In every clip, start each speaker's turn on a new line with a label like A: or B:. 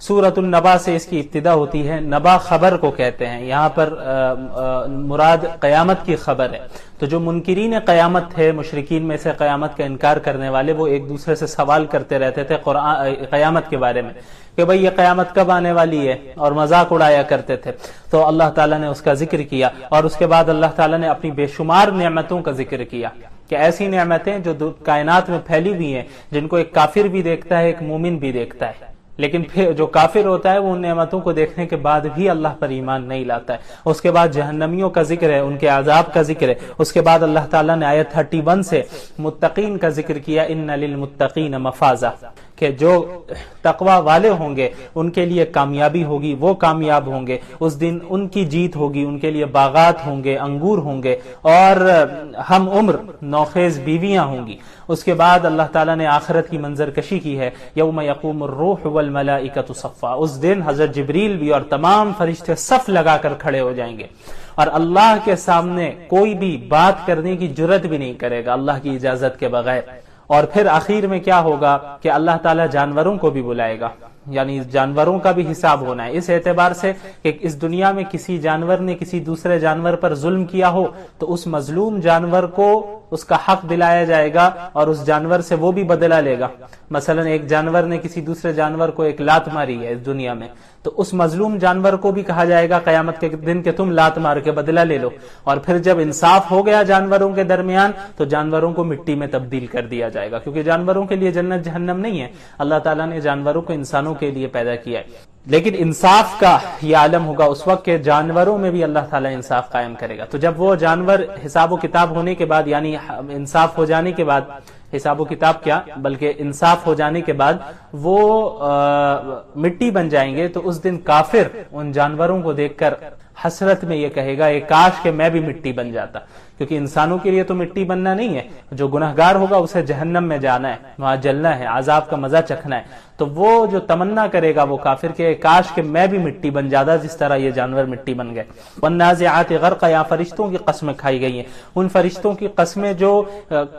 A: سورۃ النبا سے اس کی ابتدا ہوتی ہے. نبا خبر کو کہتے ہیں, یہاں پر مراد قیامت کی خبر ہے. تو جو منکرین قیامت تھے, مشرکین میں سے قیامت کا انکار کرنے والے, وہ ایک دوسرے سے سوال کرتے رہتے تھے قیامت کے بارے میں کہ بھئی یہ قیامت کب آنے والی ہے, اور مذاق اڑایا کرتے تھے. تو اللہ تعالیٰ نے اس کا ذکر کیا, اور اس کے بعد اللہ تعالیٰ نے اپنی بے شمار نعمتوں کا ذکر کیا کہ ایسی نعمتیں جو کائنات میں پھیلی ہوئی ہیں, جن کو ایک کافر بھی دیکھتا ہے, ایک مومن بھی دیکھتا ہے, لیکن پھر جو کافر ہوتا ہے وہ ان نعمتوں کو دیکھنے کے بعد بھی اللہ پر ایمان نہیں لاتا ہے. اس کے بعد جہنمیوں کا ذکر ہے, ان کے عذاب کا ذکر ہے. اس کے بعد اللہ تعالیٰ نے آیت 31 سے متقین کا ذکر کیا, ان للمتقین مفازہ, کہ جو تقوی والے ہوں گے ان کے لیے کامیابی ہوگی, وہ کامیاب ہوں گے, اس دن ان کی جیت ہوگی, ان کے لیے باغات ہوں گے, انگور ہوں گے, اور ہم عمر نوخیز بیویاں ہوں گی. اس کے بعد اللہ تعالیٰ نے آخرت کی منظر کشی کی ہے, یوم یقوم الروح والملائکۃ صفا, اس دن حضرت جبریل بھی اور تمام فرشتے صف لگا کر کھڑے ہو جائیں گے, اور اللہ کے سامنے کوئی بھی بات کرنے کی جرت بھی نہیں کرے گا اللہ کی اجازت کے بغیر. اور پھر آخر میں کیا ہوگا کہ اللہ تعالیٰ جانوروں کو بھی بلائے گا, یعنی جانوروں کا بھی حساب ہونا ہے, اس اعتبار سے کہ اس دنیا میں کسی جانور نے کسی دوسرے جانور پر ظلم کیا ہو تو اس مظلوم جانور کو اس کا حق دلایا جائے گا, اور اس جانور سے وہ بھی بدلہ لے گا. مثلا ایک جانور نے کسی دوسرے جانور کو ایک لات ماری ہے اس دنیا میں, تو اس مظلوم جانور کو بھی کہا جائے گا قیامت کے دن کہ تم لات مار کے بدلہ لے لو. اور پھر جب انصاف ہو گیا جانوروں کے درمیان تو جانوروں کو مٹی میں تبدیل کر دیا جائے گا, کیونکہ جانوروں کے لیے جنت جہنم نہیں ہے, اللہ تعالیٰ نے جانوروں کو انسانوں کے لیے پیدا کیا ہے. لیکن انصاف کا یہ عالم ہوگا اس وقت کہ جانوروں میں بھی اللہ تعالیٰ انصاف قائم کرے گا. تو جب وہ جانور حساب و کتاب ہونے کے بعد, یعنی انصاف ہو جانے کے بعد, حساب و کتاب کیا بلکہ انصاف ہو جانے کے بعد وہ مٹی بن جائیں گے, تو اس دن کافر ان جانوروں کو دیکھ کر حسرت میں یہ کہے گا, ایک کاش کہ میں بھی مٹی بن جاتا, کیونکہ انسانوں کے لیے تو مٹی بننا نہیں ہے, جو گنہگار ہوگا اسے جہنم میں جانا ہے, وہاں جلنا ہے, عذاب کا مزہ چکھنا ہے. تو وہ جو تمنا کرے گا وہ کافر کہ کاش کہ میں بھی مٹی بن جاتا جس طرح یہ جانور مٹی بن گئے. والنازعات غرقا, یا فرشتوں کی قسمیں کھائی گئی ہیں, ان فرشتوں کی قسمیں جو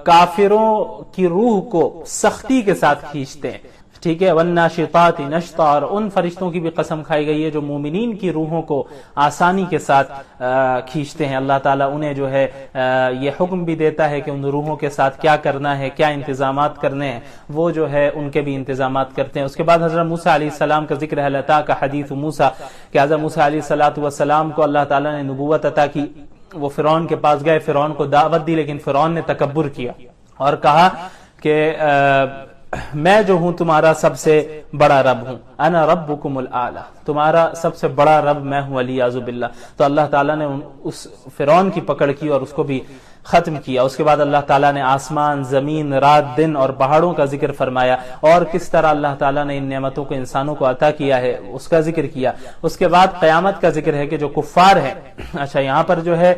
A: کافروں کی روح کو سختی کے ساتھ کھینچتے ہیں, ٹھیک ہے. والناشطات نشطا, اور ان فرشتوں کی بھی قسم کھائی گئی ہے جو مومنین کی روحوں کو آسانی کے ساتھ کھینچتے ہیں. اللہ تعالیٰ انہیں جو ہے یہ حکم بھی دیتا ہے کہ ان روحوں کے ساتھ کیا کرنا ہے, کیا انتظامات کرنے ہیں, وہ جو ہے ان کے بھی انتظامات کرتے ہیں. اس کے بعد حضرت موسیٰ علیہ السلام کا ذکر ہے, لتا کا حدیث موسیٰ, کہ حضرت موسیٰ علیہ السلام کو اللہ تعالیٰ نے نبوت عطا کی. وہ فرعون کے پاس گئے, فرعون کو دعوت دی, لیکن فرعون نے تکبر کیا اور کہا کہ میں جو ہوں تمہارا سب سے بڑا رب ہوں, انا ربکم الاعلی, تمہارا سب سے بڑا رب میں ہوں, والعیاذ باللہ. تو اللہ تعالیٰ نے اس فرعون کی پکڑ کی اور اس کو بھی ختم کیا. اس کے بعد اللہ تعالیٰ نے آسمان, زمین, رات, دن اور پہاڑوں کا ذکر فرمایا, اور کس طرح اللہ تعالیٰ نے ان نعمتوں کو انسانوں کو عطا کیا ہے اس کا ذکر کیا. اس کے بعد قیامت کا ذکر ہے کہ جو کفار ہے, اچھا یہاں پر جو ہے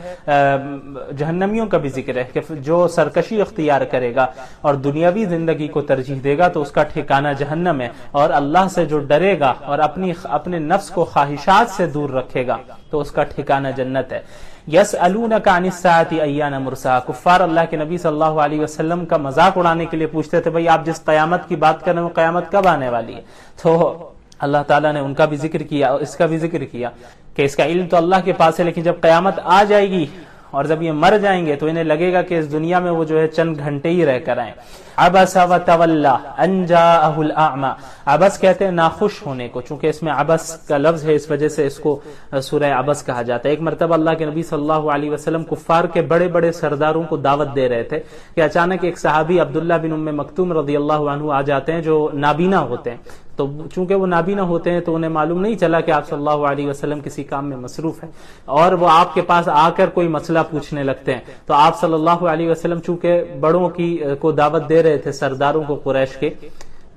A: جہنمیوں کا بھی ذکر ہے کہ جو سرکشی اختیار کرے گا اور دنیاوی زندگی کو ترجیح دے گا تو اس کا ٹھکانہ جہنم ہے, اور اللہ سے جو ڈرے گا اور اپنے نفس کو خواہشات سے دور رکھے گا تو اس کا ٹھکانہ جنت ہے. یسألونک عن الساعۃ ایان مرساہا, کفار اللہ کے نبی صلی اللہ علیہ وسلم کا مذاق اڑانے کے لیے پوچھتے تھے, بھئی آپ جس قیامت کی بات کر رہے ہیں وہ قیامت کب آنے والی ہے. تو اللہ تعالیٰ نے ان کا بھی ذکر کیا اور اس کا بھی ذکر کیا کہ اس کا علم تو اللہ کے پاس ہے, لیکن جب قیامت آ جائے گی اور جب یہ مر جائیں گے تو انہیں لگے گا کہ اس دنیا میں وہ جو ہے چند گھنٹے ہی رہ کر آئیں. عبس وتولى ان جاءه الاعمى, عبس کہتے ہیں ناخوش ہونے کو, چونکہ اس میں عبس کا لفظ ہے اس وجہ سے اس کو سورہ عبس کہا جاتا ہے. ایک مرتبہ اللہ کے نبی صلی اللہ علیہ وسلم کفار کے بڑے بڑے سرداروں کو دعوت دے رہے تھے کہ اچانک ایک صحابی عبداللہ بن ام مکتوم رضی اللہ عنہ آ جاتے ہیں جو نابینا ہوتے ہیں. تو چونکہ وہ نابینا ہوتے ہیں تو انہیں معلوم نہیں چلا کہ آپ صلی اللہ علیہ وسلم کسی کام میں مصروف ہیں, اور وہ آپ کے پاس آ کر کوئی مسئلہ پوچھنے لگتے ہیں. تو آپ صلی اللہ علیہ وسلم چونکہ بڑوں کی کو دعوت دے رہے تھے, سرداروں کو قریش کے,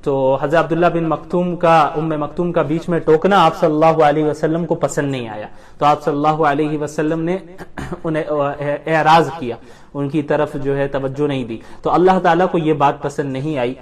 A: تو حضرت عبداللہ بن مکتوم کا ام مکتوم کا بیچ میں ٹوکنا آپ صلی اللہ علیہ وسلم کو پسند نہیں آیا. تو آپ صلی اللہ علیہ وسلم نے انہیں اعراض کیا ان کی طرف جو ہے توجہ نہیں دی. تو اللہ تعالیٰ کو یہ بات پسند نہیں آئی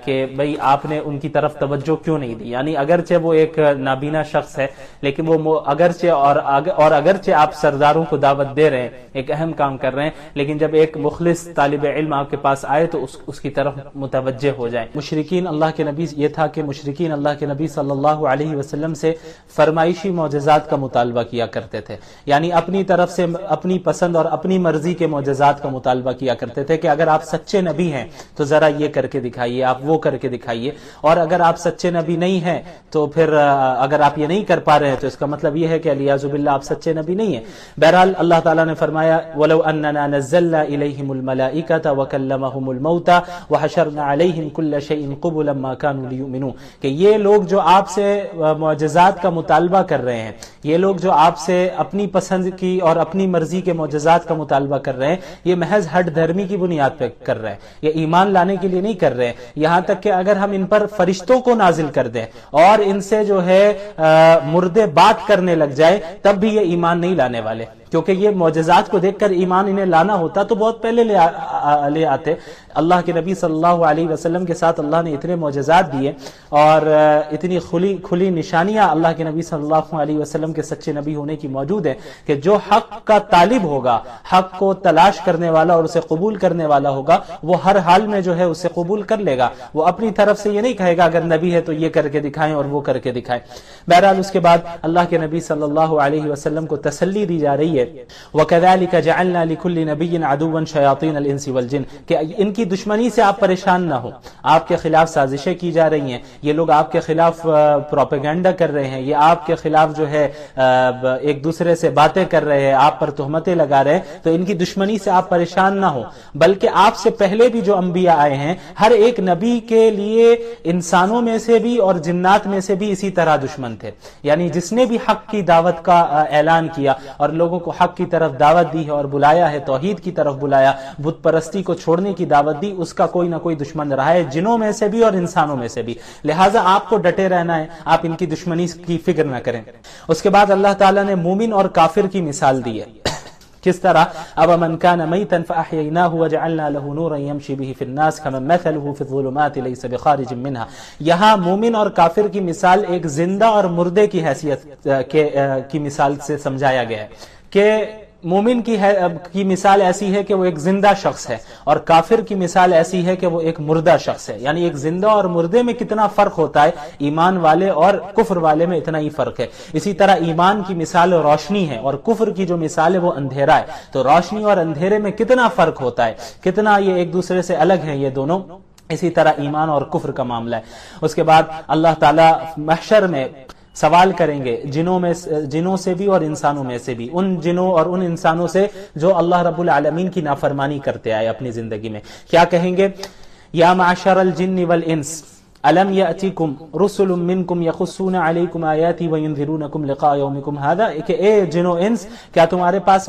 A: کہ بھئی آپ نے ان کی طرف توجہ کیوں نہیں دی. یعنی اگرچہ وہ ایک نابینا شخص ہے لیکن وہ اگرچہ اور اگرچہ آپ سرداروں کو دعوت دے رہے ہیں, ایک اہم کام کر رہے ہیں, لیکن جب ایک مخلص طالب علم آپ کے پاس آئے تو اس کی طرف متوجہ ہو جائیں. مشرکین اللہ کے نبی, یہ تھا کہ مشرکین اللہ کے نبی صلی اللہ علیہ وسلم سے فرمائشی معجزات کا مطالبہ کیا کرتے تھے. یعنی اپنی طرف سے اپنی پسند اور اپنی مرضی کے معجزات کا مطالبہ کیا کرتے تھے کہ اگر آپ سچے نبی ہیں تو ذرا یہ کر کے دکھائیے, آپ وہ کر کے دکھائیے, اور اگر آپ سچے نبی نہیں ہیں تو پھر اگر آپ یہ نہیں کر پا رہے ہیں تو اس کا مطلب یہ ہے کہ علیاذ باللہ آپ سچے نبی نہیں ہیں. بہرحال اللہ تعالیٰ نے فرمایا وَلَوْ أَنَّنَا نَزَّلْنَا إِلَيْهِمُ الْمَلَائِكَةَ وَكَلَّمَهُمُ الْمَوْتَى وَحَشَرْنَا عَلَيْهِمْ كُلَّ شَيْءٍ قُبُلًا مَا كَانُوا لِيُؤْمِنُوا, کہ یہ لوگ جو آپ سے معجزات کا مطالبہ کر رہے ہیں, یہ لوگ جو آپ سے اپنی پسند کی اور اپنی مرضی کے معجزات کا مطالبہ کر رہے ہیں, یہ محض ہٹ دھرمی کی بنیاد پہ کر رہے ہیں, یہ ایمان لانے کے لیے نہیں کر رہے ہیں. یہاں تک کہ اگر ہم ان پر فرشتوں کو نازل کر دیں اور ان سے جو ہے مردے بات کرنے لگ جائے تب بھی یہ ایمان نہیں لانے والے, کیونکہ یہ معجزات کو دیکھ کر ایمان انہیں لانا ہوتا تو بہت پہلے لے آتے. اللہ کے نبی صلی اللہ علیہ وسلم کے ساتھ اللہ نے اتنے معجزات دیے اور اتنی کھلی نشانیاں اللہ کے نبی صلی اللہ علیہ وسلم کے سچے نبی ہونے کی موجود ہیں کہ جو حق کا طالب ہوگا, حق کو تلاش کرنے والا اور اسے قبول کرنے والا ہوگا, وہ ہر حال میں جو ہے اسے قبول کر لے گا. وہ اپنی طرف سے یہ نہیں کہے گا اگر نبی ہے تو یہ کر کے دکھائیں اور وہ کر کے دکھائیں. بہرحال اس کے بعد اللہ کے نبی صلی اللہ علیہ وسلم کو تسلی دی جا رہی ہے وَكَذَلِكَ جَعَلْنَا لِكُلِّ نَبِيٍّ عَدُوًّا شَيَاطِينَ الْإِنسِ وَالْجِنِّ, کہ ان کی دشمنی سے آپ پریشان نہ ہو. آپ کے خلاف سازشیں کی جا رہی ہیں, یہ لوگ آپ کے خلاف پروپیگنڈا کر رہے ہیں, یہ آپ کے خلاف جو ہے ایک دوسرے سے باتیں کر رہے ہیں, آپ پر تہمتیں لگا رہے ہیں, تو ان کی دشمنی سے آپ پریشان نہ ہو. بلکہ آپ سے پہلے بھی جو انبیاء آئے ہیں ہر ایک نبی کے لیے انسانوں میں سے بھی اور جنات میں سے بھی اسی طرح دشمن تھے. یعنی جس نے بھی حق کی دعوت کا اعلان کیا اور لوگوں کو حق کی طرف دعوت دی ہے اور بلایا ہے, توحید کی طرف بلایا, بت پرستی کو چھوڑنے کی دعوت دی, اس کا کوئی نہ کوئی دشمن رہا ہے, جنوں میں سے بھی اور انسانوں میں سے بھی. لہٰذا آپ کو ڈٹے رہنا ہے, آپ ان کی دشمنی کی فکر نہ کریں. اس کے بعد اللہ تعالیٰ نے مومن اور کافر کی مثال دی ہے. کس طرح؟ أَوَمَنْ كَانَ مَيْتًا فَأَحْيَيْنَاهُ وَجَعَلْنَا لَهُ نُورًا يَمْشِي بِهِ فِي النَّاسِ كَمَنْ مَثَلُهُ فِي الظُّلُمَاتِ لَيْسَ بِخَارِجٍ مِنْهَا. یہاں مومن اور کافر کی مثال ایک زندہ اور مردے کی حیثیت کی مثال سے سمجھایا گیا ہے کہ مومن کی مثال ایسی ہے کہ وہ ایک زندہ شخص ہے اور کافر کی مثال ایسی ہے کہ وہ ایک مردہ شخص ہے. یعنی ایک زندہ اور مردے میں کتنا فرق ہوتا ہے, ایمان والے اور کفر والے میں اتنا ہی فرق ہے. اسی طرح ایمان کی مثال روشنی ہے اور کفر کی جو مثال ہے وہ اندھیرا ہے. تو روشنی اور اندھیرے میں کتنا فرق ہوتا ہے, کتنا یہ ایک دوسرے سے الگ ہیں یہ دونوں. اسی طرح ایمان اور کفر کا معاملہ ہے. اس کے بعد اللہ تعالی محشر میں سوال کریں گے جنوں سے بھی اور انسانوں میں سے بھی, ان جنوں اور ان انسانوں سے جو اللہ رب العالمین کی نافرمانی کرتے آئے اپنی زندگی میں. کیا کہیں گے؟ یا معشر الجن والانس الم یاتیکم رسل منکم یقصون علیکم آیاتی وینذرونکم لقاء یومکم ھذا, کہ اے جن و انس کیا تمہارے پاس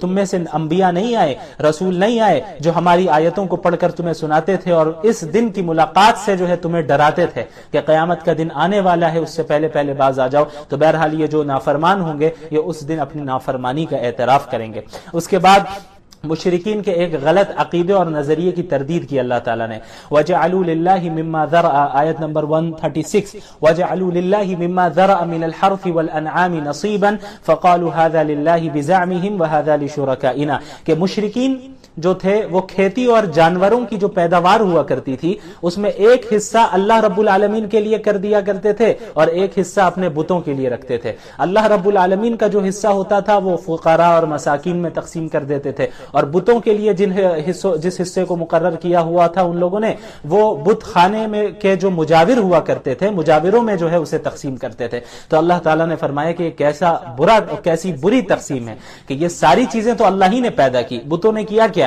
A: تم میں سے انبیاء نہیں آئے, رسول نہیں آئے جو ہماری آیتوں کو پڑھ کر تمہیں سناتے تھے اور اس دن کی ملاقات سے جو ہے تمہیں ڈراتے تھے کہ قیامت کا دن آنے والا ہے, اس سے پہلے باز آ جاؤ. تو بہرحال یہ جو نافرمان ہوں گے یہ اس دن اپنی نافرمانی کا اعتراف کریں گے. اس کے بعد مشرکین کے ایک غلط عقیدے اور نظریے کی تردید کی اللہ تعالیٰ نے. وَجَعَلُوا لِلَّهِ مِمَّا ذَرَأَ, آیت نمبر 136, وَجَعَلُوا لِلَّهِ مِمَّا ذَرَأَ مِنَ الْحَرْثِ وَالْأَنْعَامِ نَصِيبًا فَقَالُوا هَذَا لِلَّهِ بِزَعْمِهِمْ وَهَذَا لِشُرَكَائِنَا, کہ مشرکین جو تھے وہ کھیتی اور جانوروں کی جو پیداوار ہوا کرتی تھی اس میں ایک حصہ اللہ رب العالمین کے لیے کر دیا کرتے تھے اور ایک حصہ اپنے بتوں کے لیے رکھتے تھے. اللہ رب العالمین کا جو حصہ ہوتا تھا وہ فقراء اور مساکین میں تقسیم کر دیتے تھے, اور بتوں کے لیے جس حصے کو مقرر کیا ہوا تھا ان لوگوں نے وہ بت خانے میں کے جو مجاور ہوا کرتے تھے, مجاوروں میں جو ہے اسے تقسیم کرتے تھے. تو اللہ تعالیٰ نے فرمایا کہ کیسی بری تقسیم ہے کہ یہ ساری چیزیں تو اللہ ہی نے پیدا کی, بتوں نے کیا کیا ہے؟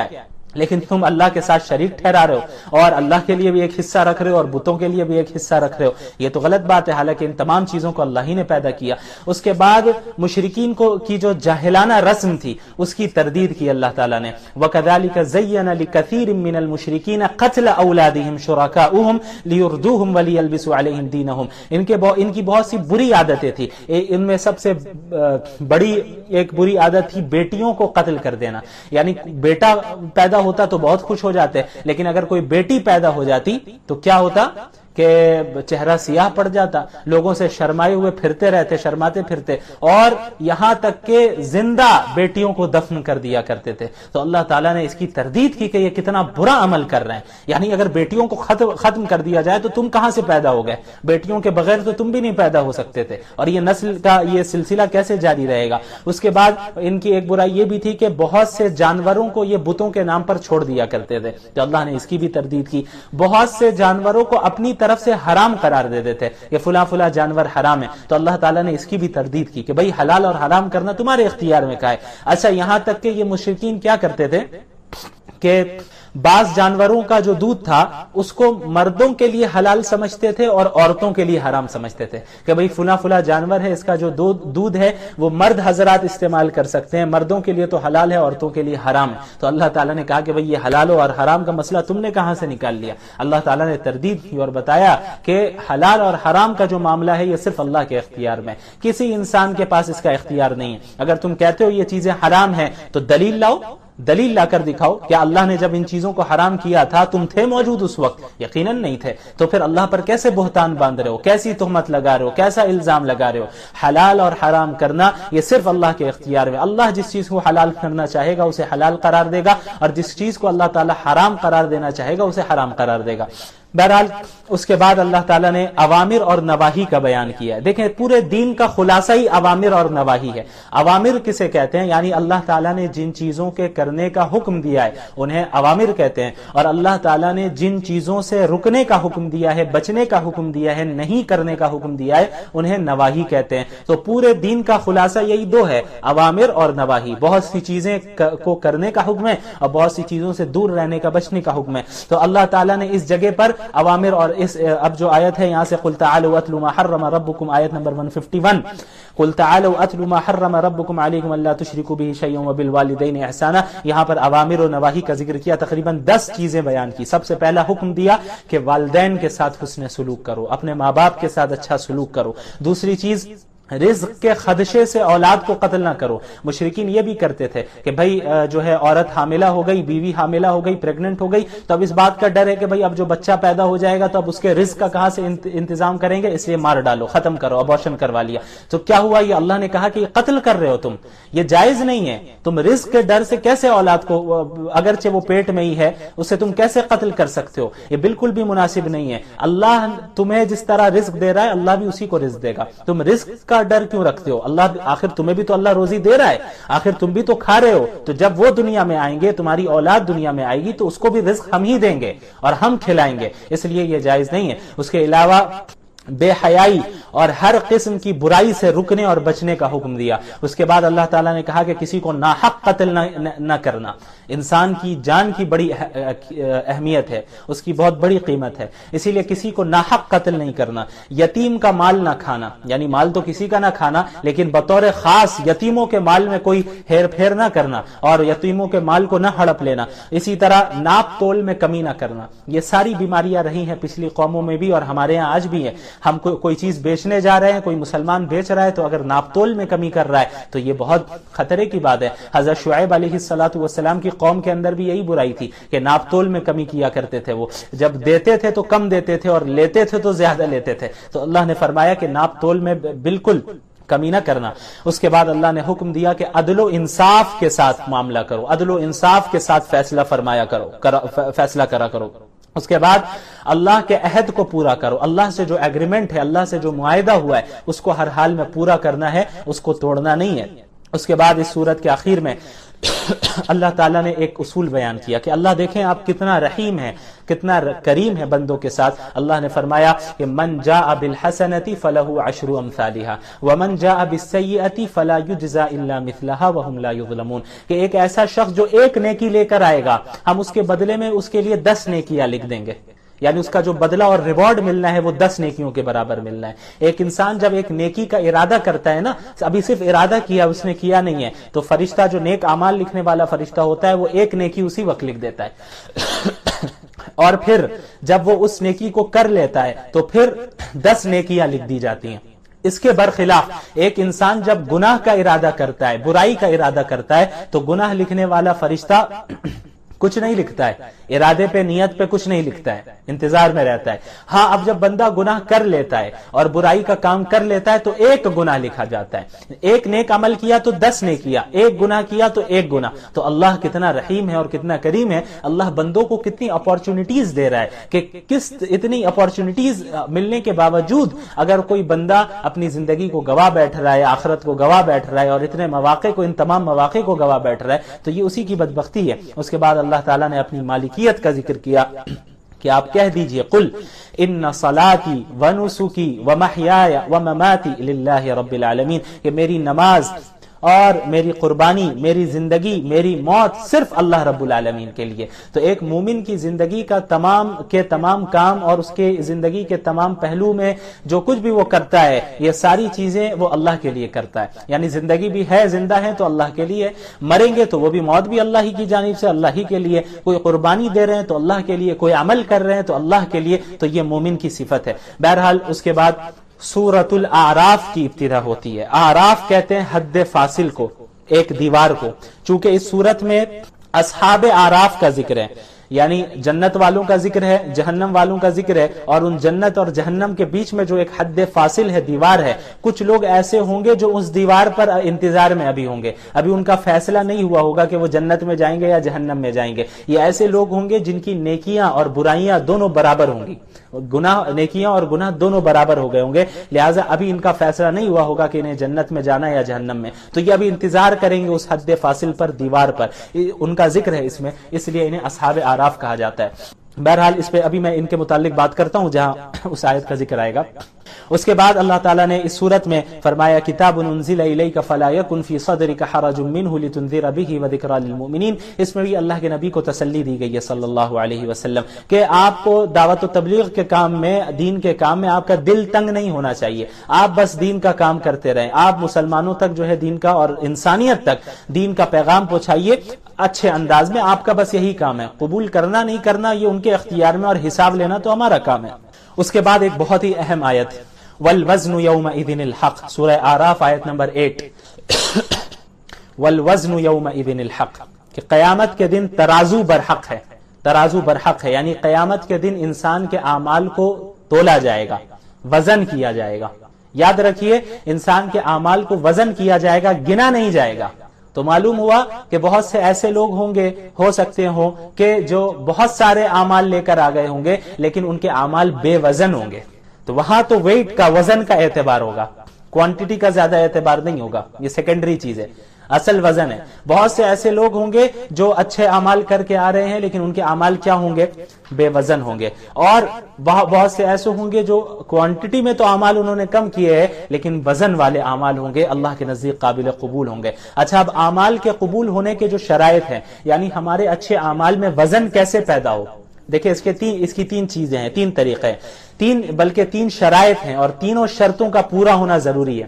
A: لیکن تم اللہ کے ساتھ شریک ٹھہرا رہے ہو اور اللہ کے لیے بھی ایک حصہ رکھ رہے ہو اور بتوں کے لیے بھی ایک حصہ رکھ رہے ہو. یہ تو غلط بات ہے، حالانکہ ان تمام چیزوں کو اللہ ہی نے پیدا کیا. اس کے بعد مشرکین کو کی جو جاہلانہ رسم تھی اس کی تردید کی اللہ تعالیٰ نے. وَكَذَلِكَ زَيَّنَ لِكَثِيرٍ مِّنَ الْمُشْرِكِينَ قَتْلَ أَوْلَادِهِمْ شُرَكَاؤُهُمْ لِيُرْدُوهُمْ وَلِيَلْبِسُوا عَلَيْهِمْ دِينَهُمْ. ان کی بہت سی بری عادتیں تھی. ان میں سب سے بڑی ایک بری عادت تھی بیٹیوں کو قتل کر دینا. یعنی بیٹا پیدا ہوتا تو بہت خوش ہو جاتے، لیکن اگر کوئی بیٹی پیدا ہو جاتی تو کیا ہوتا کہ چہرہ سیاہ پڑ جاتا، لوگوں سے شرمائے ہوئے پھرتے رہتے، شرماتے پھرتے، اور یہاں تک کہ زندہ بیٹیوں کو دفن کر دیا کرتے تھے. تو اللہ تعالیٰ نے اس کی تردید کی کہ یہ کتنا برا عمل کر رہے ہیں. یعنی اگر بیٹیوں کو ختم کر دیا جائے تو تم کہاں سے پیدا ہو گئے؟ بیٹیوں کے بغیر تو تم بھی نہیں پیدا ہو سکتے تھے، اور یہ نسل کا یہ سلسلہ کیسے جاری رہے گا؟ اس کے بعد ان کی ایک برائی یہ بھی تھی کہ بہت سے جانوروں کو یہ بتوں کے نام پر چھوڑ دیا کرتے تھے. تو اللہ نے اس کی بھی تردید کی. بہت سے جانوروں کو اپنی طرف سے حرام قرار دے دیتے کہ فلاں فلاں جانور حرام ہے. تو اللہ تعالیٰ نے اس کی بھی تردید کی کہ بھئی حلال اور حرام کرنا تمہارے اختیار میں کا ہے. اچھا، یہاں تک کہ یہ مشرکین کیا کرتے تھے کہ بعض جانوروں کا جو دودھ تھا اس کو مردوں کے لیے حلال سمجھتے تھے اور عورتوں کے لیے حرام سمجھتے تھے کہ بھئی فلاں فلاں جانور ہے، اس کا جو دودھ ہے وہ مرد حضرات استعمال کر سکتے ہیں، مردوں کے لیے تو حلال ہے، عورتوں کے لیے حرام ہے. تو اللہ تعالیٰ نے کہا کہ بھئی یہ حلال اور حرام کا مسئلہ تم نے کہاں سے نکال لیا؟ اللہ تعالیٰ نے تردید کی اور بتایا کہ حلال اور حرام کا جو معاملہ ہے یہ صرف اللہ کے اختیار میں، کسی انسان کے پاس اس کا اختیار نہیں ہے. اگر تم کہتے ہو یہ چیزیں حرام ہیں تو دلیل لاؤ، دلیل لا کر دکھاؤ. کیا اللہ نے جب ان چیزوں کو حرام کیا تھا تم تھے موجود اس وقت؟ یقیناً نہیں تھے. تو پھر اللہ پر کیسے بہتان باندھ رہے ہو، کیسی تہمت لگا رہے ہو، کیسا الزام لگا رہے ہو؟ حلال اور حرام کرنا یہ صرف اللہ کے اختیار میں. اللہ جس چیز کو حلال کرنا چاہے گا اسے حلال قرار دے گا، اور جس چیز کو اللہ تعالی حرام قرار دینا چاہے گا اسے حرام قرار دے گا. بہرحال اس کے بعد اللہ تعالیٰ نے اوامر اور نواہی کا بیان کیا ہے. دیکھیں پورے دین کا خلاصہ ہی اوامر اور نواہی ہے. اوامر کسے کہتے ہیں؟ یعنی اللہ تعالیٰ نے جن چیزوں کے کرنے کا حکم دیا ہے انہیں اوامر کہتے ہیں، اور اللہ تعالیٰ نے جن چیزوں سے رکنے کا حکم دیا ہے، بچنے کا حکم دیا ہے، نہیں کرنے کا حکم دیا ہے، انہیں نواہی کہتے ہیں. تو پورے دین کا خلاصہ یہی دو ہے، اوامر اور نواہی. بہت سی چیزیں کو کرنے کا حکم ہے اور بہت سی چیزوں سے دور رہنے کا، بچنے کا حکم ہے. تو اللہ تعالیٰ نے اس جگہ پر اوامر، اور اس اب جو آیت ہے یہاں سے قل تعالوا اتلوا ما حرم ربکم، آیت نمبر 151، قل تعالوا اتلوا ما حرم ربکم علیکم الا تشرکوا به شیئا وبالوالدین احسانا. یہاں پر اوامر و نواہی کا ذکر کیا، تقریباً 10 چیزیں بیان کی. سب سے پہلا حکم دیا کہ والدین کے ساتھ حسن سلوک کرو، اپنے ماں باپ کے ساتھ اچھا سلوک کرو. دوسری چیز رزق کے خدشے سے اولاد کو قتل نہ کرو. مشرکین یہ بھی کرتے تھے کہ بھئی جو ہے عورت حاملہ ہو گئی، بیوی حاملہ ہو گئی، پریگننٹ ہو گئی، تو اب اس بات کا ڈر ہے کہ بھئی اب جو بچہ پیدا ہو جائے گا تو اب اس کے رزق کا کہاں سے انتظام کریں گے، اس لیے مار ڈالو، ختم کرو، ابورشن کروا لیا. تو کیا ہوا؟ یہ اللہ نے کہا کہ یہ قتل کر رہے ہو تم، یہ جائز نہیں ہے. تم رزق کے ڈر سے کیسے اولاد کو، اگرچہ وہ پیٹ میں ہی ہے، اسے تم کیسے قتل کر سکتے ہو؟ یہ بالکل بھی مناسب نہیں ہے. اللہ تمہیں جس طرح رزق دے رہا ہے اللہ بھی اسی کو رزق دے گا. تم رزق کا ڈر کیوں رکھتے ہو؟ اللہ آخر تمہیں بھی تو اللہ روزی دے رہا ہے، آخر تم بھی تو کھا رہے ہو. تو جب وہ دنیا میں آئیں گے، تمہاری اولاد دنیا میں آئے گی، تو اس کو بھی رزق ہم ہی دیں گے اور ہم کھلائیں گے. اس لیے یہ جائز نہیں ہے. اس کے علاوہ بے حیائی اور ہر قسم کی برائی سے رکنے اور بچنے کا حکم دیا. اس کے بعد اللہ تعالیٰ نے کہا کہ کسی کو ناحق قتل نہ کرنا. انسان کی جان کی بڑی اہمیت ہے، اس کی بہت بڑی قیمت ہے، اسی لیے کسی کو ناحق قتل نہیں کرنا. یتیم کا مال نہ کھانا، یعنی مال تو کسی کا نہ کھانا، لیکن بطور خاص یتیموں کے مال میں کوئی ہیر پھیر نہ کرنا اور یتیموں کے مال کو نہ ہڑپ لینا. اسی طرح ناپ تول میں کمی نہ کرنا. یہ ساری بیماریاں رہی ہیں پچھلی قوموں میں بھی اور ہمارے ہاں آج بھی ہے. ہم کوئی چیز بیچنے جا رہے ہیں، کوئی مسلمان بیچ رہا ہے، تو اگر ناپ تول میں کمی کر رہا ہے تو یہ بہت خطرے کی بات ہے. حضرت شعیب علیہ السلام کی قوم کے اندر بھی یہی برائی تھی کہ ناپ تول میں کمی کیا کرتے تھے. وہ جب دیتے تھے تو کم دیتے تھے اور لیتے تھے تو زیادہ لیتے تھے. تو اللہ نے فرمایا کہ ناپ تول میں بالکل کمی نہ کرنا. اس کے بعد اللہ نے حکم دیا کہ عدل و انصاف کے ساتھ معاملہ کرو، عدل و انصاف کے ساتھ فیصلہ فرمایا کرو، فیصلہ کرا کرو. اس کے بعد اللہ کے عہد کو پورا کرو. اللہ سے جو ایگریمنٹ ہے، اللہ سے جو معاہدہ ہوا ہے، اس کو ہر حال میں پورا کرنا ہے، اس کو توڑنا نہیں ہے. اس کے بعد اس سورت کے آخر میں اللہ تعالیٰ نے ایک اصول بیان کیا کہ اللہ دیکھیں آپ کتنا رحیم ہے، کتنا کریم ہے بندوں کے ساتھ. اللہ نے فرمایا کہ من جاء بالحسنۃ فلہ عشر امثالها ومن جاء بالسیئۃ فلا یجزى الا مثلها وهم لا یظلمون، کہ ایک ایسا شخص جو ایک نیکی لے کر آئے گا ہم اس کے بدلے میں اس کے لیے 10 نیکیاں لکھ دیں گے، یعنی اس کا جو بدلہ اور ریوارڈ ملنا ہے وہ 10 نیکیوں کے برابر ملنا ہے. ایک انسان جب ایک نیکی کا ارادہ کرتا ہے نا، ابھی صرف ارادہ کیا اس نے کیا نہیں ہے، تو فرشتہ جو نیک اعمال لکھنے والا فرشتہ ہوتا ہے وہ ایک نیکی اسی وقت لکھ دیتا ہے اور پھر جب وہ اس نیکی کو کر لیتا ہے تو پھر 10 نیکیاں لکھ دی جاتی ہیں. اس کے برخلاف ایک انسان جب گناہ کا ارادہ کرتا ہے، برائی کا ارادہ کرتا ہے، تو گناہ لکھنے والا فرشتہ کچھ نہیں لکھتا ہے، ارادے پہ نیت پہ کچھ نہیں لکھتا ہے، انتظار میں رہتا ہے. ہاں اب جب بندہ گناہ کر لیتا ہے اور برائی کا کام کر لیتا ہے تو ایک گناہ لکھا جاتا ہے. ایک نیک عمل کیا تو 10 نے کیا، ایک گناہ کیا تو ایک گناہ. تو اللہ کتنا رحیم ہے اور کتنا کریم ہے. اللہ بندوں کو کتنی اپارچونٹیز دے رہا ہے کہ اتنی اپارچونٹیز ملنے کے باوجود اگر کوئی بندہ اپنی زندگی کو گوا بیٹھ رہا ہے، آخرت کو گوا بیٹھ رہا ہے اور اتنے مواقع کو، ان تمام مواقع کو گوا بیٹھ رہا ہے، تو یہ اسی کی بدبختی ہے. اس کے بعد اللہ تعالیٰ نے اپنی مالکیت کا ذکر کیا کہ آپ کہہ دیجئے قل ان صلاتی ونسکی ومحیای ومماتی للہ رب العالمین، کہ میری نماز اور میری قربانی، میری زندگی، میری موت صرف اللہ رب العالمین کے لیے. تو ایک مومن کی زندگی کا تمام کام اور اس کے زندگی کے تمام پہلو میں جو کچھ بھی وہ کرتا ہے یہ ساری چیزیں وہ اللہ کے لیے کرتا ہے. یعنی زندگی بھی ہے، زندہ ہے تو اللہ کے لیے، مریں گے تو وہ بھی موت بھی اللہ ہی کی جانب سے، اللہ ہی کے لیے. کوئی قربانی دے رہے ہیں تو اللہ کے لیے، کوئی عمل کر رہے ہیں تو اللہ کے لیے. تو یہ مومن کی صفت ہے. بہرحال اس کے بعد سورۃ الاعراف کی ابتدا ہوتی ہے. اعراف کہتے ہیں حد فاصل کو، ایک دیوار کو. چونکہ اس سورت میں اصحاب اعراف کا ذکر ہے، یعنی جنت والوں کا ذکر ہے، جہنم والوں کا ذکر ہے، اور ان جنت اور جہنم کے بیچ میں جو ایک حد فاصل ہے، دیوار ہے. کچھ لوگ ایسے ہوں گے جو اس دیوار پر انتظار میں ابھی ہوں گے، ابھی ان کا فیصلہ نہیں ہوا ہوگا کہ وہ جنت میں جائیں گے یا جہنم میں جائیں گے. یہ ایسے لوگ ہوں گے جن کی نیکیاں اور برائیاں دونوں برابر ہوں گی، نیکیاں اور گناہ دونوں برابر ہو گئے ہوں گے، لہٰذا ابھی ان کا فیصلہ نہیں ہوا ہوگا کہ انہیں جنت میں جانا یا جہنم میں. تو یہ ابھی انتظار کریں گے اس حد فاصل پر، دیوار پر. ان کا ذکر ہے اس میں، اس لیے انہیں اصحاب اعراف کہا جاتا ہے. بہرحال اس پہ ابھی میں ان کے متعلق بات کرتا ہوں جہاں اس آیت کا ذکر آئے گا. اس کے بعد اللہ تعالیٰ نے اس صورت میں فرمایا کتاب انزل الیک فلا یکن فی صدرک حرج منہ لتنذر بہ وذکری للمؤمنین. اس میں بھی اللہ کے نبی کو تسلی دی گئی ہے صلی اللہ علیہ وسلم کہ آپ کو دعوت و تبلیغ کے کام میں، دین کے کام میں آپ کا دل تنگ نہیں ہونا چاہیے. آپ بس دین کا کام کرتے رہیں، آپ مسلمانوں تک جو ہے دین کا اور انسانیت تک دین کا پیغام پہنچائیے اچھے انداز میں. آپ کا بس یہی کام ہے، قبول کرنا نہیں کرنا یہ ان کے اختیار میں، اور حساب لینا تو ہمارا کام ہے. اس کے بعد ایک بہت ہی اہم آیت والوزن یومئذ الحق، سورہ اعراف آیت نمبر 8. والوزن یومئذ الحق، کہ قیامت کے دن ترازو برحق ہے. ترازو برحق ہے یعنی قیامت کے دن انسان کے اعمال کو تولا جائے گا، وزن کیا جائے گا. یاد رکھیے انسان کے اعمال کو وزن کیا جائے گا، گنا نہیں جائے گا. تو معلوم ہوا کہ بہت سے ایسے لوگ ہوں گے، ہو سکتے ہوں کہ جو بہت سارے اعمال لے کر آ گئے ہوں گے لیکن ان کے اعمال بے وزن ہوں گے. تو وہاں تو ویٹ کا، وزن کا اعتبار ہوگا، کوانٹٹی کا زیادہ اعتبار نہیں ہوگا. یہ سیکنڈری چیز ہے، اصل وزن ہے. بہت سے ایسے لوگ ہوں گے جو اچھے اعمال کر کے آ رہے ہیں لیکن ان کے اعمال کیا ہوں گے؟ بے وزن ہوں گے. اور بہت سے ایسے ہوں گے جو کوانٹٹی میں تو اعمال انہوں نے کم کیے ہیں لیکن وزن والے اعمال ہوں گے، اللہ کے نزدیک قابل قبول ہوں گے. اچھا، اب اعمال کے قبول ہونے کے جو شرائط ہیں، یعنی ہمارے اچھے اعمال میں وزن کیسے پیدا ہو. دیکھیں اس کی 3 چیزیں ہیں، 3 طریقے، بلکہ 3 شرائط ہیں، اور تینوں شرطوں کا پورا ہونا ضروری ہے.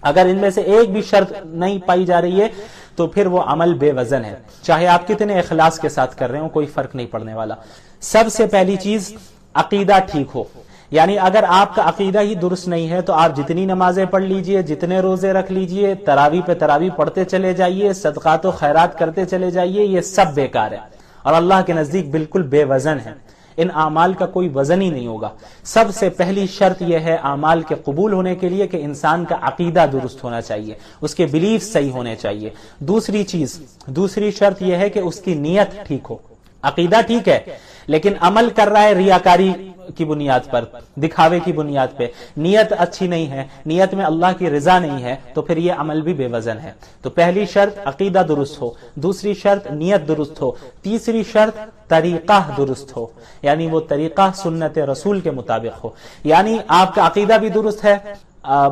A: اگر ان میں سے ایک بھی شرط نہیں پائی جا رہی ہے تو پھر وہ عمل بے وزن ہے، چاہے آپ کتنے اخلاص کے ساتھ کر رہے ہوں، کوئی فرق نہیں پڑنے والا. سب سے پہلی چیز عقیدہ ٹھیک ہو. یعنی اگر آپ کا عقیدہ ہی درست نہیں ہے تو آپ جتنی نمازیں پڑھ لیجئے، جتنے روزے رکھ لیجئے، تراویح پہ تراویح پڑھتے چلے جائیے، صدقات و خیرات کرتے چلے جائیے، یہ سب بیکار ہے اور اللہ کے نزدیک بالکل بے وزن ہے. ان اعمال کا کوئی وزن ہی نہیں ہوگا. سب سے پہلی شرط یہ ہے اعمال کے قبول ہونے کے لیے کہ انسان کا عقیدہ درست ہونا چاہیے، اس کے بلیف صحیح ہونے چاہیے. دوسری شرط یہ ہے کہ اس کی نیت ٹھیک ہو. عقیدہ ٹھیک ہے لیکن عمل کر رہا ہے ریاکاری کی بنیاد پر، دکھاوے کی بنیاد پہ، نیت اچھی نہیں ہے، نیت میں اللہ کی رضا نہیں ہے، تو پھر یہ عمل بھی بے وزن ہے۔ تو پہلی شرط عقیدہ درست ہو، دوسری شرط نیت درست ہو، تیسری شرط طریقہ درست ہو، یعنی وہ طریقہ سنت رسول کے مطابق ہو، یعنی آپ کا عقیدہ بھی درست ہے،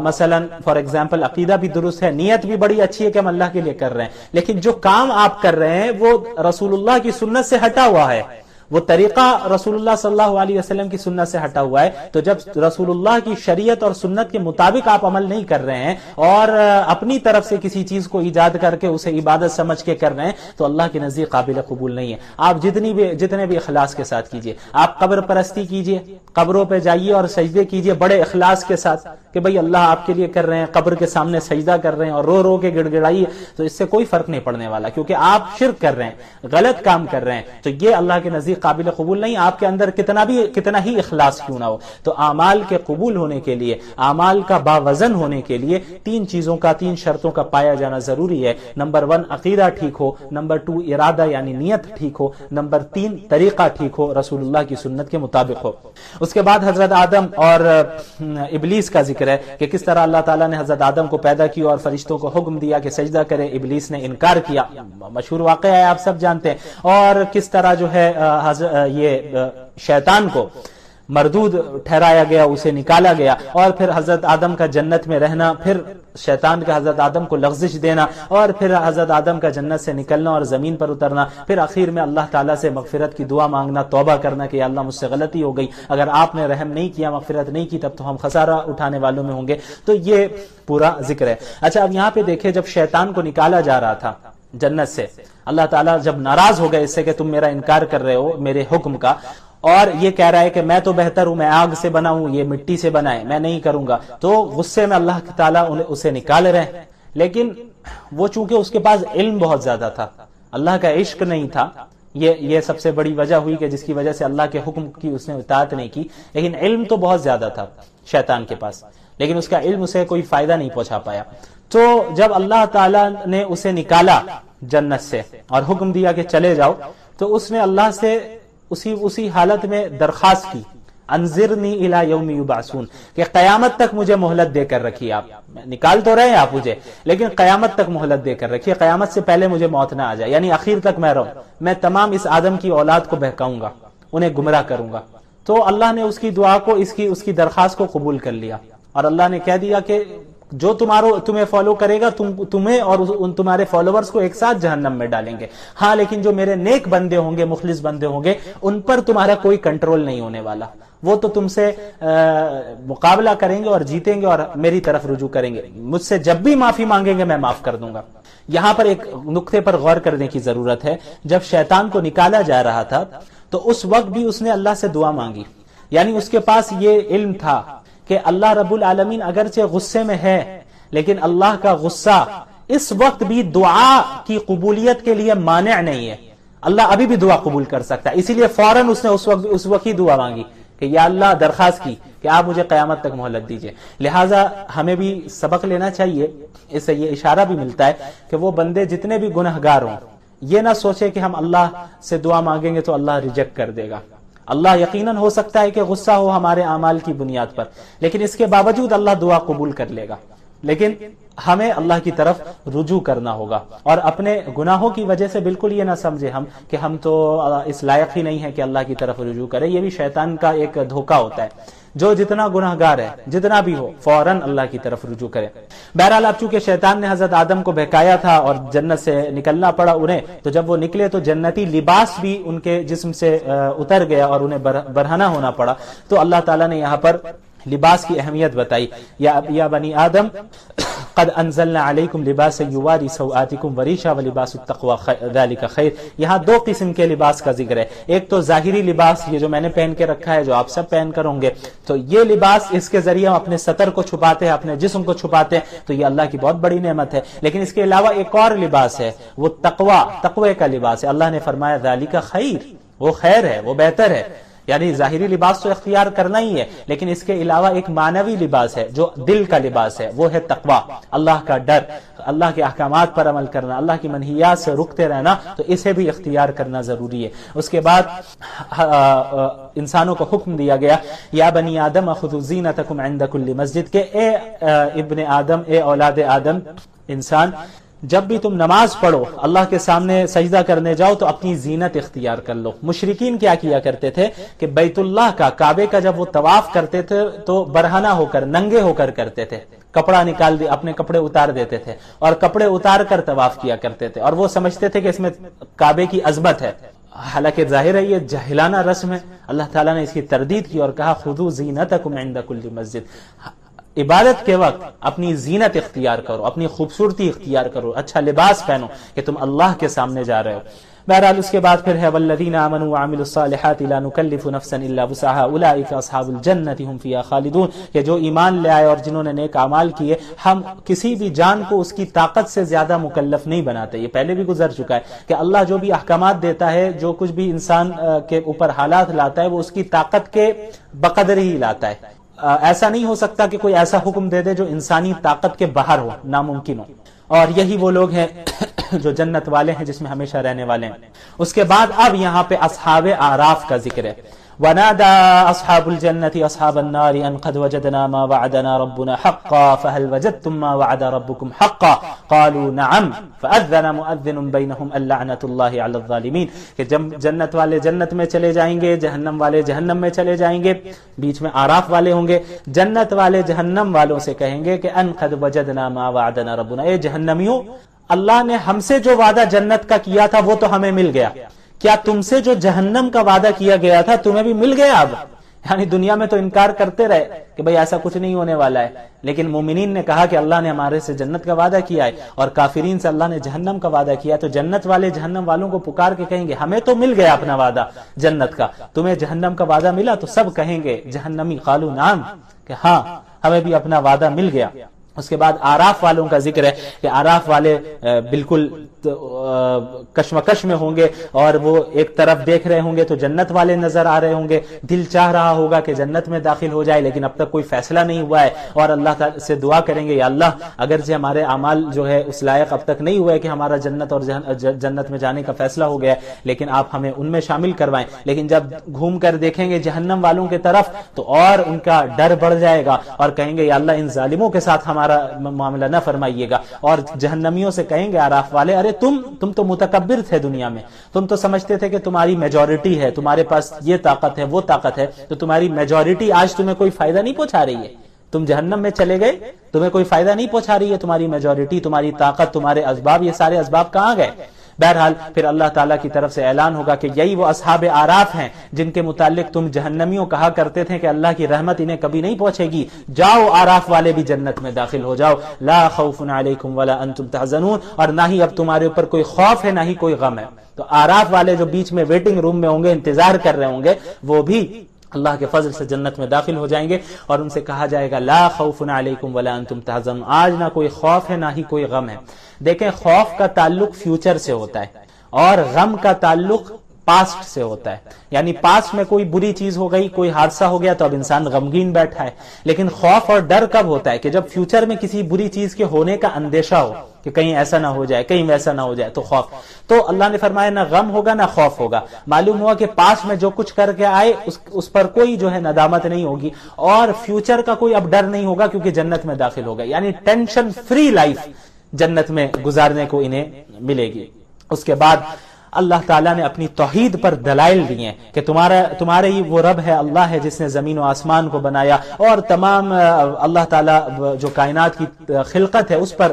A: مثلا فار ایگزامپل عقیدہ بھی درست ہے، نیت بھی بڑی اچھی ہے کہ ہم اللہ کے لیے کر رہے ہیں، لیکن جو کام آپ کر رہے ہیں وہ رسول اللہ کی سنت سے ہٹا ہوا ہے، وہ طریقہ رسول اللہ صلی اللہ علیہ وسلم کی سنت سے ہٹا ہوا ہے، تو جب رسول اللہ کی شریعت اور سنت کے مطابق آپ عمل نہیں کر رہے ہیں اور اپنی طرف سے کسی چیز کو ایجاد کر کے اسے عبادت سمجھ کے کر رہے ہیں، تو اللہ کے نزدیک قابل قبول نہیں ہے۔ آپ جتنے بھی اخلاص کے ساتھ کیجئے، آپ قبر پرستی کیجئے، قبروں پہ جائیے اور سجدے کیجئے بڑے اخلاص کے ساتھ کہ بھئی اللہ آپ کے لیے کر رہے ہیں، قبر کے سامنے سجدہ کر رہے ہیں اور رو رو کے گڑ گڑائیے، تو اس سے کوئی فرق نہیں پڑنے والا، کیونکہ آپ شرک کر رہے ہیں، غلط کام کر رہے ہیں، تو یہ اللہ کے نزدیک قابل قبول نہیں، آپ کے اندر کتنا ہی اخلاص کیوں نہ ہو۔ تو اعمال کے قبول ہونے کے لیے، اعمال کا باوزن ہونے کے لیے تین شرطوں کا پایا جانا ضروری ہے۔ نمبر 1 عقیدہ ٹھیک ہو، نمبر 2 ارادہ یعنی نیت ٹھیک ہو، نمبر 3 طریقہ ٹھیک ہو، رسول اللہ کی سنت کے مطابق ہو۔ اس کے بعد حضرت آدم اور ابلیس کا ذکر ہے کہ کس طرح اللہ تعالیٰ نے حضرت آدم کو پیدا کیا اور فرشتوں کو حکم دیا کہ سجدہ کرے، ابلیس نے انکار کیا، مشہور واقعہ ہے، آپ سب جانتے ہیں، اور کس طرح جو ہے یہ شیطان کو مردود ٹھہرایا گیا، اسے نکالا گیا، اور پھر حضرت آدم کا جنت میں رہنا، پھر شیطان کا حضرت آدم کو لغزش دینا، اور پھر حضرت آدم کا جنت سے نکلنا اور زمین پر اترنا، پھر آخر میں اللہ تعالیٰ سے مغفرت کی دعا مانگنا، توبہ کرنا کہ یا اللہ مجھ سے غلطی ہو گئی، اگر آپ نے رحم نہیں کیا، مغفرت نہیں کی، تب تو ہم خسارہ اٹھانے والوں میں ہوں گے۔ تو یہ پورا ذکر ہے۔ اچھا، اب یہاں پہ دیکھیں، جب شیطان کو نکالا جا رہا تھا جنت سے، اللہ تعالیٰ جب ناراض ہو گئے اس سے کہ تم میرا انکار کر رہے ہو میرے حکم کا، اور یہ کہہ رہا ہے کہ میں تو بہتر ہوں، میں آگ سے بنا ہوں، یہ مٹی سے بنا ہے، میں نہیں کروں گا، تو غصے میں اللہ تعالیٰ اسے نکال رہے ہیں۔ لیکن وہ چونکہ اس کے پاس علم بہت زیادہ تھا، اللہ کا عشق نہیں تھا، یہ سب سے بڑی وجہ ہوئی کہ جس کی وجہ سے اللہ کے حکم کی اس نے اطاعت نہیں کی، لیکن علم تو بہت زیادہ تھا شیطان کے پاس، لیکن اس کا علم اسے کوئی فائدہ نہیں پہنچا پایا۔ تو جب اللہ تعالیٰ نے اسے نکالا جنت سے اور حکم دیا کہ چلے جاؤ، تو اس نے اللہ سے اسی حالت میں درخواست کی، انذرنی الی یوم یبعثون، کہ قیامت تک مجھے مہلت دے کر رکھیے، آپ نکال تو رہے ہیں آپ مجھے، لیکن قیامت تک مہلت دے کر رکھیے، قیامت سے پہلے مجھے موت نہ آ جائے، یعنی آخر تک میں رہوں، میں تمام اس آدم کی اولاد کو بہکاؤں گا، انہیں گمراہ کروں گا۔ تو اللہ نے اس کی دعا کو، اس کی درخواست کو قبول کر لیا، اور اللہ نے کہہ دیا کہ جو تمہیں فالو کرے گا، تمہیں اور تمہارے فالوورز کو ایک ساتھ جہنم میں ڈالیں گے، ہاں لیکن جو میرے نیک بندے ہوں گے، مخلص بندے ہوں گے، ان پر تمہارا کوئی کنٹرول نہیں ہونے والا، وہ تو تم سے مقابلہ کریں گے اور جیتیں گے اور میری طرف رجوع کریں گے، مجھ سے جب بھی معافی مانگیں گے میں معاف کر دوں گا۔ یہاں پر ایک نقطے پر غور کرنے کی ضرورت ہے، جب شیطان کو نکالا جا رہا تھا تو اس وقت بھی اس نے اللہ سے دعا مانگی، یعنی اس کے پاس یہ علم تھا کہ اللہ رب العالمین اگرچہ غصے میں ہے، لیکن اللہ کا غصہ اس وقت بھی دعا کی قبولیت کے لیے مانع نہیں ہے، اللہ ابھی بھی دعا قبول کر سکتا ہے، اسی لیے فوراً اس نے اس وقت ہی دعا مانگی کہ یا اللہ، درخواست کی کہ آپ مجھے قیامت تک مہلت دیجئے۔ لہٰذا ہمیں بھی سبق لینا چاہیے، اس سے یہ اشارہ بھی ملتا ہے کہ وہ بندے جتنے بھی گنہگار ہوں، یہ نہ سوچے کہ ہم اللہ سے دعا مانگیں گے تو اللہ ریجیکٹ کر دے گا۔ اللہ یقیناً ہو سکتا ہے کہ غصہ ہو ہمارے اعمال کی بنیاد پر، لیکن اس کے باوجود اللہ دعا قبول کر لے گا، لیکن ہمیں اللہ کی طرف رجوع کرنا ہوگا، اور اپنے گناہوں کی وجہ سے بالکل یہ نہ سمجھے ہم کہ ہم تو اس لائق ہی نہیں ہے کہ اللہ کی طرف رجوع کرے، یہ بھی شیطان کا ایک دھوکہ ہوتا ہے۔ جو جتنا گناہگار ہے، جتنا بھی ہو، فوراً اللہ کی طرف رجوع کرے۔ بہرحال اب چونکہ شیطان نے حضرت آدم کو بہکایا تھا اور جنت سے نکلنا پڑا انہیں، تو جب وہ نکلے تو جنتی لباس بھی ان کے جسم سے اتر گیا اور انہیں برہنہ ہونا پڑا۔ تو اللہ تعالیٰ نے یہاں پر لباس کی اہمیت بتائی، یا بنی آدم قد انزلنا علیکم لباس یواری سوآتکم وریشا ولباس التقوی ذالک خیر۔ یہاں دو قسم کے لباس کا ذکر ہے، ایک تو ظاہری لباس، یہ جو میں نے پہن کے رکھا ہے، جو آپ سب پہن کر ہوں گے، تو یہ لباس، اس کے ذریعے ہم اپنے ستر کو چھپاتے ہیں، اپنے جسم کو چھپاتے ہیں، تو یہ اللہ کی بہت بڑی نعمت ہے۔ لیکن اس کے علاوہ ایک اور لباس ہے، وہ تقوی کا لباس ہے۔ اللہ نے فرمایا ذالک خیر، وہ خیر ہے، وہ بہتر ہے۔ یعنی ظاہری لباس تو اختیار کرنا ہی ہے، لیکن اس کے علاوہ ایک معنوی لباس ہے جو دل کا لباس ہے، وہ ہے تقوی، اللہ کا ڈر، اللہ کے احکامات پر عمل کرنا، اللہ کی منہیات سے رکتے رہنا، تو اسے بھی اختیار کرنا ضروری ہے۔ اس کے بعد انسانوں کو حکم دیا گیا یا بنی آدم خذوا زینتکم عند کل مسجد، کہ اے ابن آدم، اے اولاد آدم، انسان، جب بھی تم نماز پڑھو، اللہ کے سامنے سجدہ کرنے جاؤ تو اپنی زینت اختیار کر لو۔ مشرکین کیا کیا کرتے تھے کہ بیت اللہ کا، کعبے کا جب وہ طواف کرتے تھے تو برہنہ ہو کر، ننگے ہو کر کرتے تھے، کپڑا نکال دے، اپنے کپڑے اتار دیتے تھے اور کپڑے اتار کر طواف کیا کرتے تھے، اور وہ سمجھتے تھے کہ اس میں کعبے کی عظمت ہے، حالانکہ ظاہر ہے یہ جاہلانہ رسم ہے۔ اللہ تعالیٰ نے اس کی تردید کی اور کہا خذوا زینتکم عند کل مسجد، عبادت کے وقت اپنی زینت اختیار کرو، اپنی خوبصورتی اختیار کرو، اچھا لباس پہنو کہ تم اللہ کے سامنے جا رہے ہو۔ بہرحال اس کے بعد پھر ہے والذین آمنوا وعملوا الصالحات لا نکلف نفسا الا وسعها اولئک اصحاب الجنۃ هم فیہا خالدون، کہ جو ایمان لے آئے اور جنہوں نے نیک اعمال کیے، ہم کسی بھی جان کو اس کی طاقت سے زیادہ مکلف نہیں بناتے۔ یہ پہلے بھی گزر چکا ہے کہ اللہ جو بھی احکامات دیتا ہے، جو کچھ بھی انسان کے اوپر حالات لاتا ہے، وہ اس کی طاقت کے بقدر ہی لاتا ہے۔ ایسا نہیں ہو سکتا کہ کوئی ایسا حکم دے دے جو انسانی طاقت کے باہر ہو، ناممکن ہو، اور یہی وہ لوگ ہیں جو جنت والے ہیں، جس میں ہمیشہ رہنے والے ہیں۔ اس کے بعد اب یہاں پہ اصحاب اعراف کا ذکر ہے۔ وَنَادَى أَصْحَابُ الْجَنَّةِ أَصْحَابَ النَّارِ أَنْ قَدْ وَجَدْنَا مَا وَعَدَنَا رَبُّنَا حَقًّا فَهَلْ وَجَدْتُم مَّا وَعَدَ رَبُّكُمْ حَقًّا قَالُوا نَعَمْ فَأَذَّنَ مُؤَذِّنٌ بَيْنَهُمْ اللَّعْنَةُ اللَّهِ عَلَى الظَّالِمِينَ، کہ جب جنت والے جنت میں چلے جائیں گے، جہنم والے جہنم میں چلے جائیں گے، بیچ میں اعراف والے ہوں گے، جنت والے جہنم والوں سے کہیں گے کہ ان قد وجدنا ما وعدنا ربنا، اے جہنمیوں، اللہ نے ہم سے جو وعدہ جنت کا کیا تھا وہ تو ہمیں مل گیا، کیا تم سے جو جہنم کا وعدہ کیا گیا تھا تمہیں بھی مل گیا؟ اب یعنی دنیا میں تو انکار کرتے رہے کہ بھئی ایسا کچھ نہیں ہونے والا ہے، لیکن مومنین نے کہا کہ اللہ نے ہمارے سے جنت کا وعدہ کیا ہے، اور کافرین سے اللہ نے جہنم کا وعدہ کیا، تو جنت والے جہنم والوں کو پکار کے کہیں گے ہمیں تو مل گیا اپنا وعدہ جنت کا، تمہیں جہنم کا وعدہ ملا؟ تو سب کہیں گے جہنمی قالوا نعم، کہ ہاں ہمیں بھی اپنا وعدہ مل گیا۔ اس کے بعد آراف والوں کا ذکر ہے کہ آراف والے بالکل کشمکش میں ہوں گے، اور وہ ایک طرف دیکھ رہے ہوں گے تو جنت والے نظر آ رہے ہوں گے، دل چاہ رہا ہوگا کہ جنت میں داخل ہو جائے، لیکن اب تک کوئی فیصلہ نہیں ہوا ہے، اور اللہ تعالی سے دعا کریں گے یا اللہ اگرچہ ہمارے اعمال جو ہے اس لائق اب تک نہیں ہوئے کہ ہمارا جنت اور جنت میں جانے کا فیصلہ ہو گیا، لیکن آپ ہمیں ان میں شامل کروائیں۔ لیکن جب گھوم کر دیکھیں گے جہنم والوں کی طرف تو اور ان کا ڈر بڑھ جائے گا، اور کہیں گے یا اللہ ان ظالموں کے ساتھ ہمارا معاملہ نہ فرمائیے گا، اور جہنمیوں سے کہیں گے آراف والے ارے تم تو متکبر تھے دنیا میں، تم تو سمجھتے تھے کہ تمہاری میجورٹی ہے، تمہارے پاس یہ طاقت ہے وہ طاقت ہے، تو تمہاری میجورٹی آج تمہیں کوئی فائدہ نہیں پہنچا رہی ہے، تم جہنم میں چلے گئے، تمہیں کوئی فائدہ نہیں پہنچا رہی ہے تمہاری میجورٹی، تمہاری طاقت، تمہارے اسباب، یہ سارے اسباب کہاں گئے؟ بہرحال پھر اللہ تعالیٰ کی طرف سے اعلان ہوگا کہ یہی وہ اصحاب اعراف ہیں جن کے متعلق تم جہنمیوں کہا کرتے تھے کہ اللہ کی رحمت انہیں کبھی نہیں پہنچے گی، جاؤ اعراف والے بھی جنت میں داخل ہو جاؤ، لا خوف علیکم ولا انتم تحزنون، اور نہ ہی اب تمہارے اوپر کوئی خوف ہے نہ ہی کوئی غم ہے۔ تو اعراف والے جو بیچ میں ویٹنگ روم میں ہوں گے، انتظار کر رہے ہوں گے، وہ بھی اللہ کے فضل سے جنت میں داخل ہو جائیں گے، اور ان سے کہا جائے گا لا خوف علیکم ولا انتم تحزنون، آج نہ کوئی خوف ہے نہ ہی کوئی غم ہے۔ دیکھیں خوف کا تعلق فیوچر سے ہوتا ہے اور غم کا تعلق پاسٹ سے ہوتا ہے، یعنی پاسٹ میں کوئی بری چیز ہو گئی، کوئی حادثہ ہو گیا تو اب انسان غمگین بیٹھا ہے، لیکن خوف اور ڈر کب ہوتا ہے کہ جب فیوچر میں کسی بری چیز کے ہونے کا اندیشہ ہو کہ کہیں ایسا نہ ہو جائے، کہیں ویسا نہ ہو جائے، تو خوف۔ تو اللہ نے فرمایا نہ غم ہوگا نہ خوف ہوگا، معلوم ہوا کہ پاسٹ میں جو کچھ کر کے آئے اس پر کوئی جو ہے ندامت نہیں ہوگی، اور فیوچر کا کوئی اب ڈر نہیں ہوگا کیونکہ جنت میں داخل ہو گئے، یعنی ٹینشن فری لائف جنت میں گزارنے کو انہیں ملے گی۔ اس کے بعد اللہ تعالیٰ نے اپنی توحید پر دلائل دیے کہ تمہارے ہی وہ رب ہے، اللہ ہے جس نے زمین و آسمان کو بنایا، اور تمام اللہ تعالیٰ جو کائنات کی خلقت ہے اس پر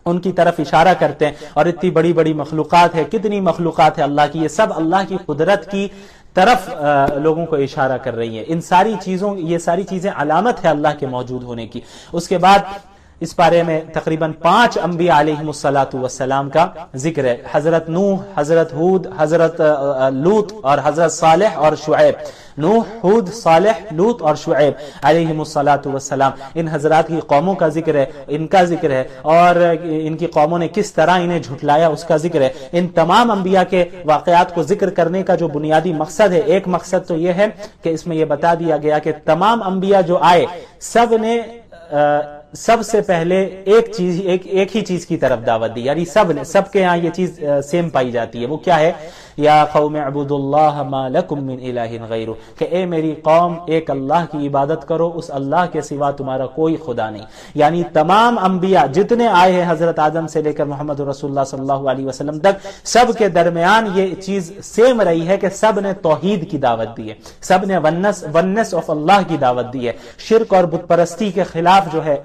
A: ان کی طرف اشارہ کرتے ہیں، اور اتنی بڑی بڑی مخلوقات ہے، کتنی مخلوقات ہے اللہ کی، یہ سب اللہ کی قدرت کی طرف لوگوں کو اشارہ کر رہی ہیں۔ یہ ساری چیزیں علامت ہے اللہ کے موجود ہونے کی۔ اس کے بعد اس پارے میں تقریباً 5 انبیاء علیہم السلام کا ذکر ہے، حضرت نوح، حضرت ہود، حضرت لوط اور حضرت صالح اور شعیب۔ نوح، ہود، صالح، لوط اور شعیب علیہم السلام، ان حضرات کی قوموں کا ذکر ہے، ان کا ذکر ہے، اور ان کی قوموں نے کس طرح انہیں جھٹلایا اس کا ذکر ہے۔ ان تمام انبیاء کے واقعات کو ذکر کرنے کا جو بنیادی مقصد ہے، ایک مقصد تو یہ ہے کہ اس میں یہ بتا دیا گیا کہ تمام انبیاء جو آئے سب نے سب سے پہلے ایک ہی چیز کی طرف دعوت دی، یعنی سب کے ہاں یہ چیز سیم پائی جاتی ہے۔ وہ کیا ہے؟ یا قوم اعبدوا اللہ ما لکم من الہ غیرہ، کہ اے میری قوم ایک اللہ کی عبادت کرو، اس اللہ کے سوا تمہارا کوئی خدا نہیں۔ یعنی تمام انبیاء جتنے آئے ہیں حضرت آدم سے لے کر محمد رسول اللہ صلی اللہ علیہ وسلم تک، سب کے درمیان یہ چیز سیم رہی ہے کہ سب نے توحید کی دعوت دی ہے، سب نے ونس آف اللہ کی دعوت دی ہے، شرک اور بت پرستی کے خلاف جو ہے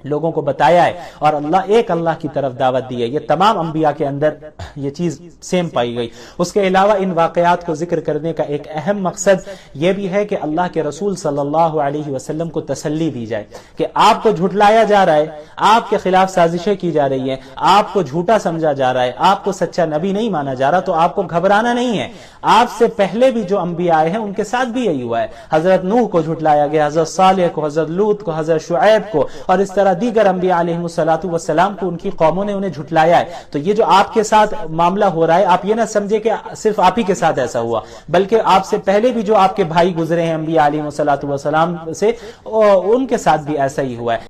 A: لوگوں کو بتایا ہے، اور ایک اللہ کی طرف دعوت دی ہے۔ یہ تمام انبیاء کے اندر یہ چیز سیم پائی گئی۔ اس کے علاوہ ان واقعات کو ذکر کرنے کا ایک اہم مقصد یہ بھی ہے کہ اللہ کے رسول صلی اللہ علیہ وسلم کو تسلی دی جائے کہ آپ کو جھٹلایا جا رہا ہے، آپ کے خلاف سازشیں کی جا رہی ہیں، آپ کو جھوٹا سمجھا جا رہا ہے، آپ کو سچا نبی نہیں مانا جا رہا، تو آپ کو گھبرانا نہیں ہے۔ آپ سے پہلے بھی جو انبیاء آئے ہیں ان کے ساتھ بھی یہی ہوا ہے، حضرت نوح کو جھٹلایا گیا، حضرت صالح کو، حضرت لوط کو، حضرت شعیب کو، اور اس طرح دیگر انبیاء علیہم السلام کو ان کی قوموں نے انہیں جھٹلایا ہے۔ تو یہ جو آپ کے ساتھ معاملہ ہو رہا ہے، آپ یہ نہ سمجھے کہ صرف آپ ہی کے ساتھ ایسا ہوا، بلکہ آپ سے پہلے بھی جو آپ کے بھائی گزرے ہیں انبیاء علیہم السلام سے، ان کے ساتھ بھی ایسا ہی ہوا ہے۔